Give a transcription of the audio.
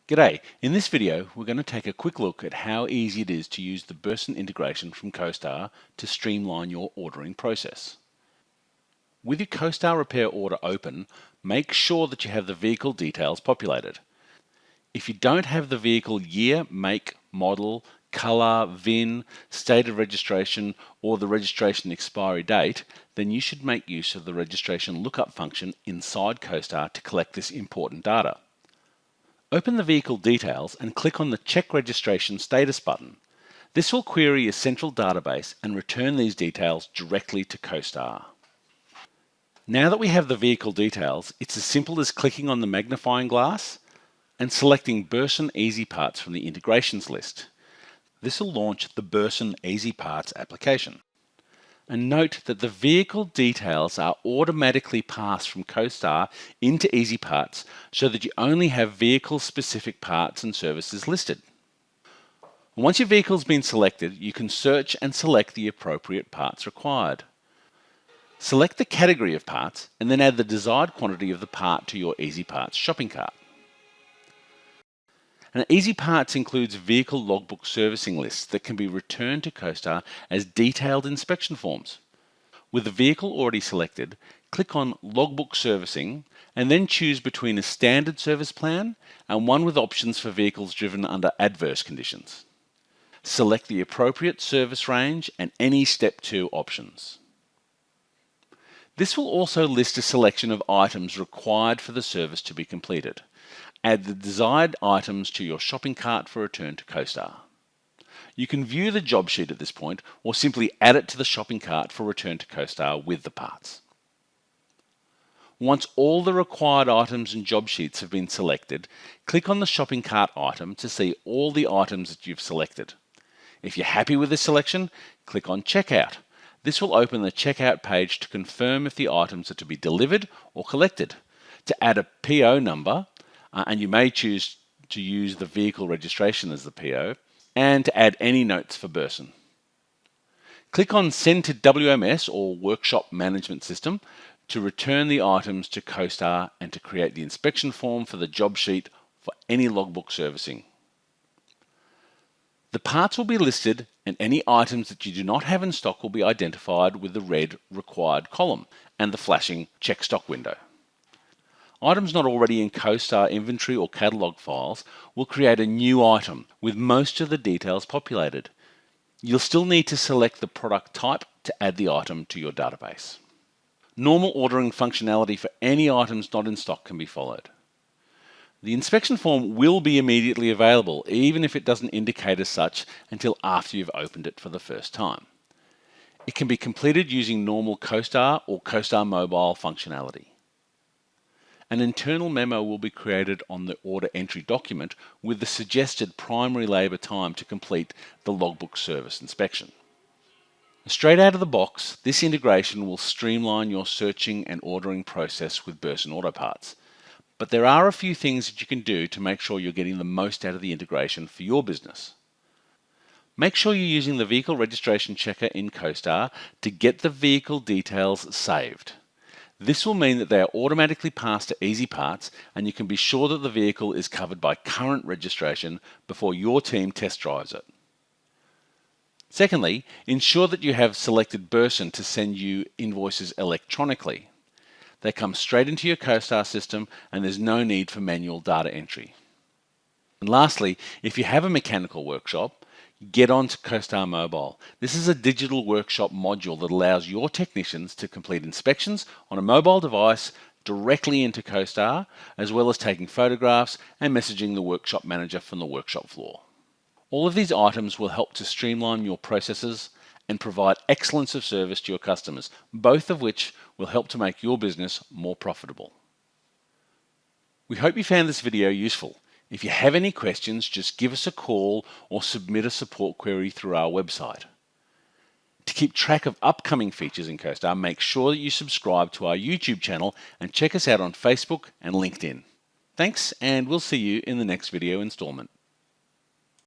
G'day, in this video we're going to take a quick look at how easy it is to use the BURSON integration from Costar to streamline your ordering process. With your Costar repair order open, make sure that you have the vehicle details populated. If you don't have the vehicle year, make, model, colour, VIN, state of registration or the registration expiry date, then you should make use of the registration lookup function inside Costar to collect this important data. Open the vehicle details and click on the Check Registration Status button. This will query a central database and return these details directly to Costar. Now that we have the vehicle details, it's as simple as clicking on the magnifying glass and selecting BURSON EzyParts from the integrations list. This will launch the BURSON EzyParts application. And note that the vehicle details are automatically passed from Costar into EzyParts so that you only have vehicle-specific parts and services listed. Once your vehicle's been selected, you can search and select the appropriate parts required. Select the category of parts and then add the desired quantity of the part to your EzyParts shopping cart. And EzyParts includes vehicle logbook servicing lists that can be returned to Costar as detailed inspection forms. With the vehicle already selected, click on Logbook Servicing and then choose between a standard service plan and one with options for vehicles driven under adverse conditions. Select the appropriate service range and any Step 2 options. This will also list a selection of items required for the service to be completed. Add the desired items to your shopping cart for return to Costar. You can view the job sheet at this point or simply add it to the shopping cart for return to Costar with the parts. Once all the required items and job sheets have been selected, click on the shopping cart item to see all the items that you've selected. If you're happy with the selection, click on Checkout. This will open the checkout page to confirm if the items are to be delivered or collected. To add a PO number, and you may choose to use the vehicle registration as the PO, and to add any notes for BURSON. Click on Send to WMS or Workshop Management System to return the items to Costar and to create the inspection form for the job sheet for any logbook servicing. The parts will be listed and any items that you do not have in stock will be identified with the red required column and the flashing check stock window. Items not already in Costar inventory or catalogue files will create a new item with most of the details populated. You'll still need to select the product type to add the item to your database. Normal ordering functionality for any items not in stock can be followed. The inspection form will be immediately available, even if it doesn't indicate as such until after you've opened it for the first time. It can be completed using normal Costar or Costar mobile functionality. An internal memo will be created on the order entry document with the suggested primary labour time to complete the logbook service inspection. Straight out of the box, this integration will streamline your searching and ordering process with BURSON Auto Parts. But there are a few things that you can do to make sure you're getting the most out of the integration for your business. Make sure you're using the vehicle registration checker in Costar to get the vehicle details saved. This will mean that they are automatically passed to EzyParts and you can be sure that the vehicle is covered by current registration before your team test drives it. Secondly, ensure that you have selected BURSON to send you invoices electronically. They come straight into your Costar system and there's no need for manual data entry. And lastly, if you have a mechanical workshop, get onto Costar Mobile. This is a digital workshop module that allows your technicians to complete inspections on a mobile device directly into Costar, as well as taking photographs and messaging the workshop manager from the workshop floor. All of these items will help to streamline your processes and provide excellence of service to your customers, both of which will help to make your business more profitable. We hope you found this video useful. If you have any questions, just give us a call or submit a support query through our website. To keep track of upcoming features in Costar, make sure that you subscribe to our YouTube channel and check us out on Facebook and LinkedIn. Thanks, and we'll see you in the next video installment.